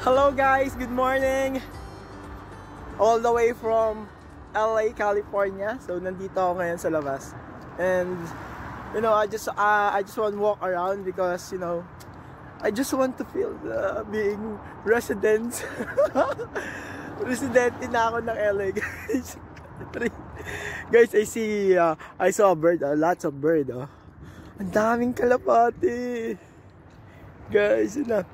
Hello guys, good morning. All the way from LA, California. So nandito ako ngayon sa labas. And you know, I just want to walk around because you know, I just want to feel being resident. Residente na ako ng LA, guys. Guys, I saw a bird, lots of bird, oh. Ang daming kalapati. Guys, yun na.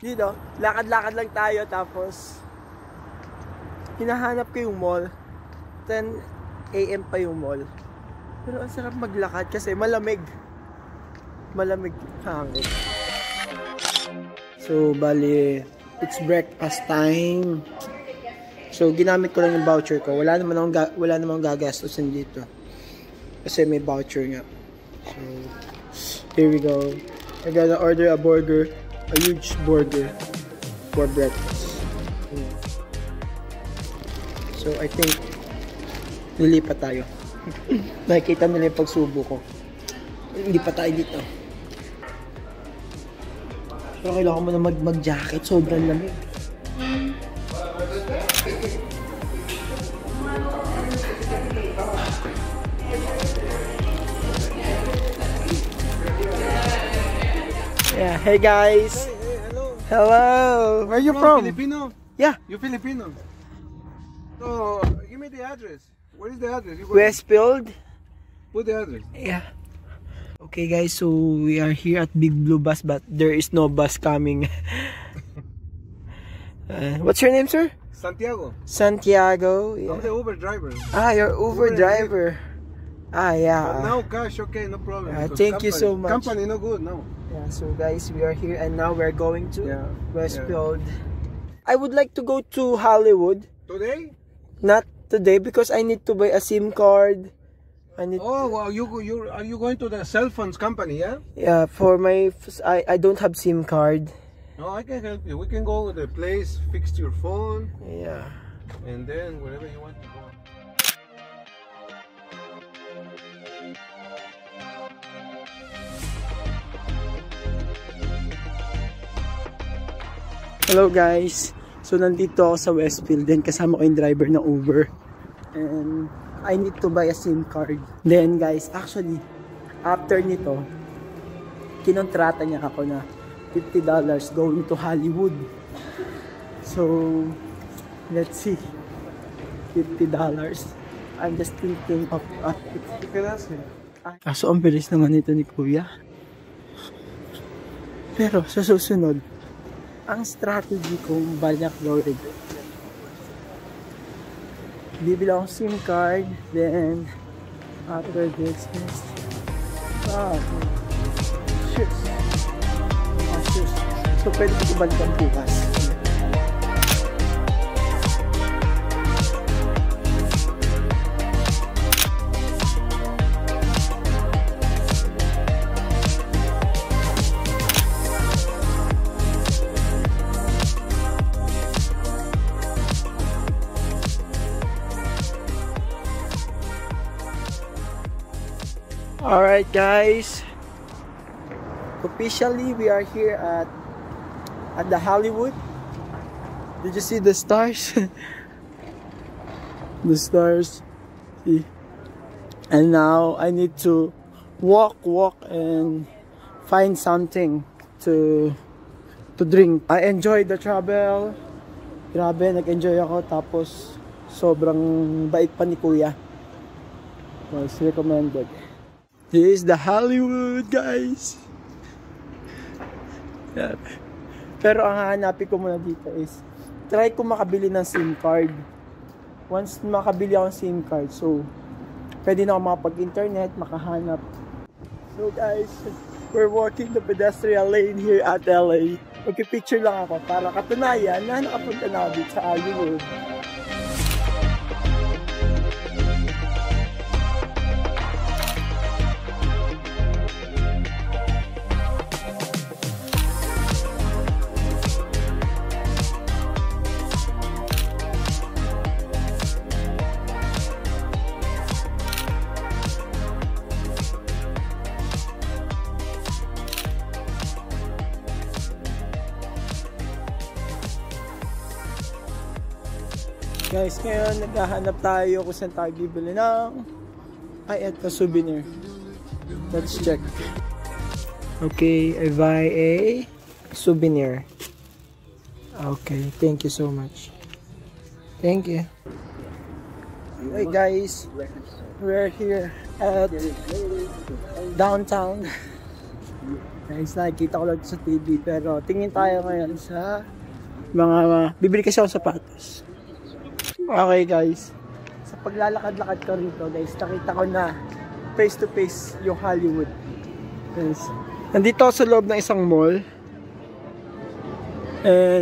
Dito, lakad-lakad lang tayo tapos hinahanap ko yung mall. 10 AM pa yung mall. Pero ang sarap maglakad kasi malamig. Malamig hangin. So, bali, it's breakfast time. So, ginamit ko lang yung voucher ko. Wala namang gagastusin dito. Kasi may voucher nga. So, here we go. I gotta order a burger. A huge burger for breakfast. Yeah. So I think nilipat tayo. Nakikita nila yung pagsubo ko. Hindi pa tayo dito. Pero kailangan mo na mag-jacket. Sobrang lamig. Yeah, hey guys. Hey, hello. Hello. Where are you from? Filipino? Yeah. You Filipino? So, give me the address. What is the address? Westfield. Put the address. Yeah. Okay guys, so we are here at Big Blue Bus but there is no bus coming. What's your name, sir? Santiago. Santiago. Yeah. I'm the Uber driver. Ah, you're Uber driver. Ah, yeah. But now cash, okay, no problem. Thank you so much. Company no good, no. Yeah, so guys, we are here and now we're going to Westfield. Yeah. I would like to go to Hollywood. Today? Not today because I need to buy a SIM card. Oh, well, are you going to the cell phones company, yeah? Yeah, for my I don't have SIM card. No, I can help you. We can go to the place, fix your phone. Yeah. And then wherever you want to go. Hello guys. So nandito ako sa Westfield din kasama ko yung driver ng Uber. And I need to buy a SIM card. Then guys, actually after nito kinontrata niya ako na $50 going to Hollywood. So let's see. $50. I'm just thinking of kaso ang bilis naman ito ni Kuya. Pero sa susunod ang strategy kong balak gawin, bibili akong SIM card, then after this shoes. So pwede ko balikan bukas. Alright guys, officially we are here at the Hollywood. Did you see the stars? The stars. See? And now I need to walk and find something to drink. I enjoyed the travel. Grabe, nag-enjoy ako tapos sobrang bait pa ni Kuya. Most recommended. This is the Hollywood, guys. Yeah. Pero ang hahanapin ko muna dito is try ko makabili ng SIM card. Once makabili ako ng SIM card, so pwede na ako makapag-internet, makahanap. So guys, we're walking the pedestrian lane here at LA. Magpipicture lang ako para katunayan na nakapunta na ako dito sa Hollywood. Guys, ngayon naghahanap tayo kung saan tayo bibili ng eto souvenir. Let's check. Okay, I buy a souvenir. Okay, thank you so much. Thank you. Hey guys, we're here at downtown. Guys, nakikita ko lang sa TV, pero tingin tayo ngayon sa mga bibili kasi ako sapatos. Okay guys, sa paglalakad-lakad ko rito guys, nakita ko na face to face yung Hollywood. Guys, nandito ako sa loob ng isang mall.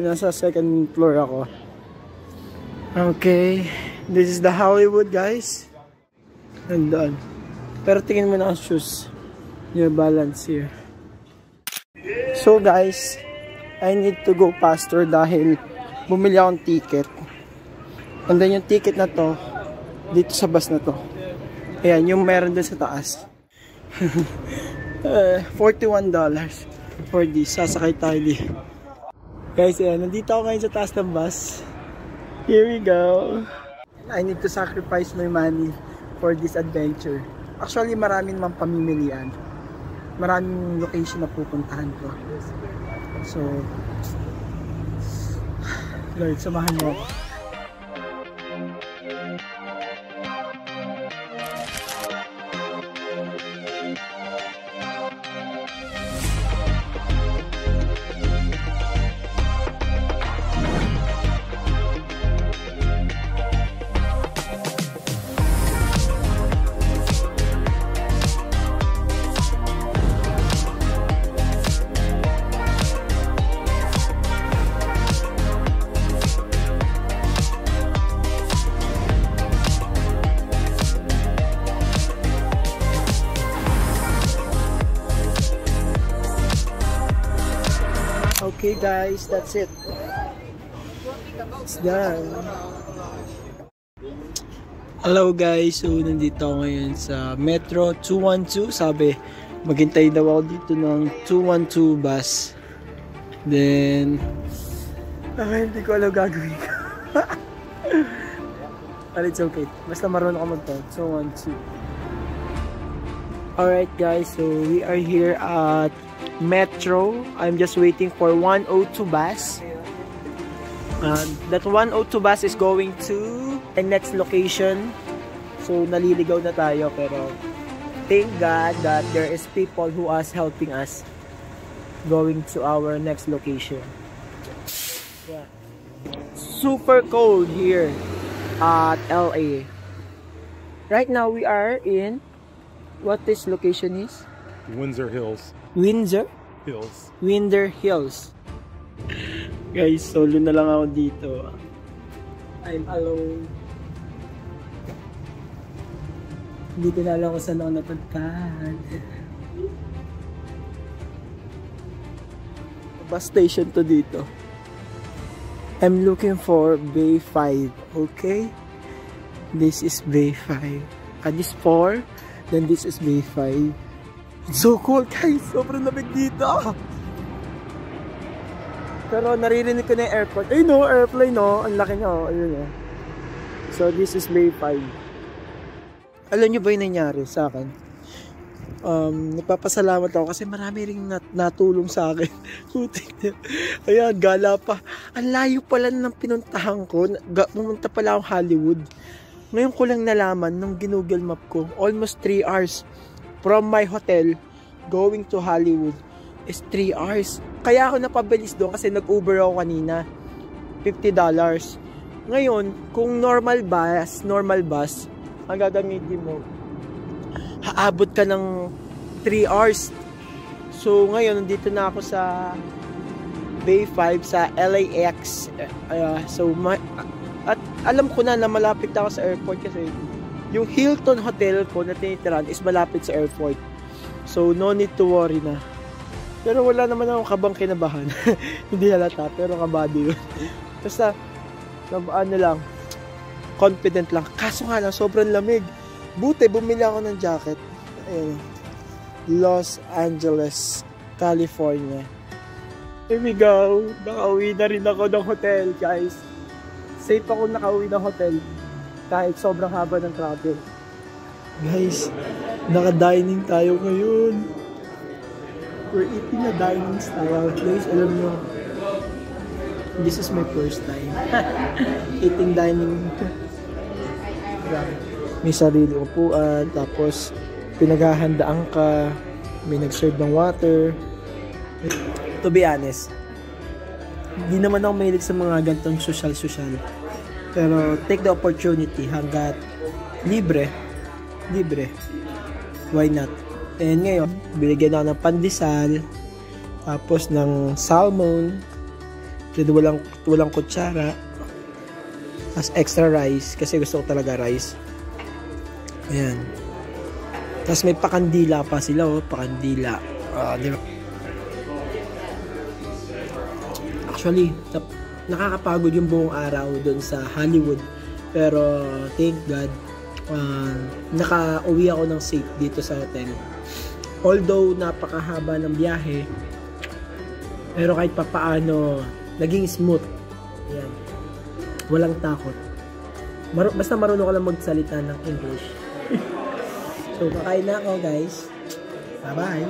Nasa second floor ako. Okay, this is the Hollywood guys. Nandun. Pero tingin mo na ang shoes. New Balance here. So guys, I need to go faster dahil bumili akong ticket. And then yung ticket na to, dito sa bus na to. Ayan, yung meron dun sa taas. $41 for this. Sasakay tayo dito. Guys, ayan, nandito ako ngayon sa taas ng bus. Here we go. I need to sacrifice my money for this adventure. Actually, maraming naman pamimilian. Maraming location na pupuntahan ko. So, Lord, samahan mo ako. Okay guys, that's it. It's done. Hello guys, so nandito ako ngayon sa Metro 212. Sabi, maghintay daw ako dito ng 212 bus. Then, hindi ko alam gagawin ko. But it's okay. Basta marunong ako mag-talk. 212. Alright guys, so we are here at Metro. I'm just waiting for 102 bus. That 102 bus is going to the next location. So naliligaw na tayo, pero thank God that there is people who are helping us going to our next location. Yeah. Super cold here at LA. Right now we are in what this location is? Windsor Hills. Windsor? Hills. Windsor Hills. Guys, solo na lang ako dito. I'm alone. Hindi ko na alam kung saan ako napuntahan. Bus station to dito. I'm looking for Bay 5. Okay? This is Bay 5. This 4. Then this is Bay 5. It's so cold guys, sobrang lamig dito. Pero naririnig ko na yung airport. Ay no, airplane no, ang laki niya oh. Ayun oh. So this is Bay 5. Alam niyo ba yung nangyari sa akin? Nagpapasalamat ako kasi marami ring natulong sa akin. Ayan, gala pa. Ang layo pala ng pinuntahan ko. Pumunta pala akong Hollywood. Ngayon ko lang nalaman nung ginugol map ko. Almost 3 hours. From my hotel, going to Hollywood is 3 hours. Kaya ako napabilis doon kasi nag-Uber ako kanina. $50. Ngayon, kung normal bus, ang gagamitin mo, haabot ka ng 3 hours. So, ngayon, nandito na ako sa Bay 5 sa LAX. At alam ko na malapit ako sa airport kasi yung Hilton Hotel ko na tinitiran is malapit sa airport. So, no need to worry na. Pero wala naman akong kabang kinabahan. Hindi halata, pero kabado yun. Basta, ano lang, confident lang. Kaso nga lang, sobrang lamig. Buti, bumili ako ng jacket. Ayan. Los Angeles, California. Here we go. Nakauwi na rin ako ng hotel, guys. Safe ako nakauwi ng hotel kahit sobrang haba ng travel. Guys, naka-dining tayo ngayon. We're eating a dining style. Guys, alam nyo, this is my first time. Eating dining. May sarili upuan, tapos pinaghahandaan ka, may nag-serve ng water. To be honest, hindi naman ako mahilig sa mga gantong social. Pero take the opportunity hanggat libre. Why not? And ngayon, binigyan ako ng pandesal, tapos ng salmon, kasi walang kutsara, as extra rice, kasi gusto ko talaga rice. Ayan. Tapos may pakandila pa sila, pakandila. Di ba? Actually, nakakapagod yung buong araw dun sa Hollywood. Pero, thank God, naka-uwi ako ng safe dito sa hotel. Although, napakahaba ng biyahe, pero kahit papaano, naging smooth. Yan. Walang takot. Basta marunong ka lang magsalita ng English. So, kakain na ako, guys. Bye-bye.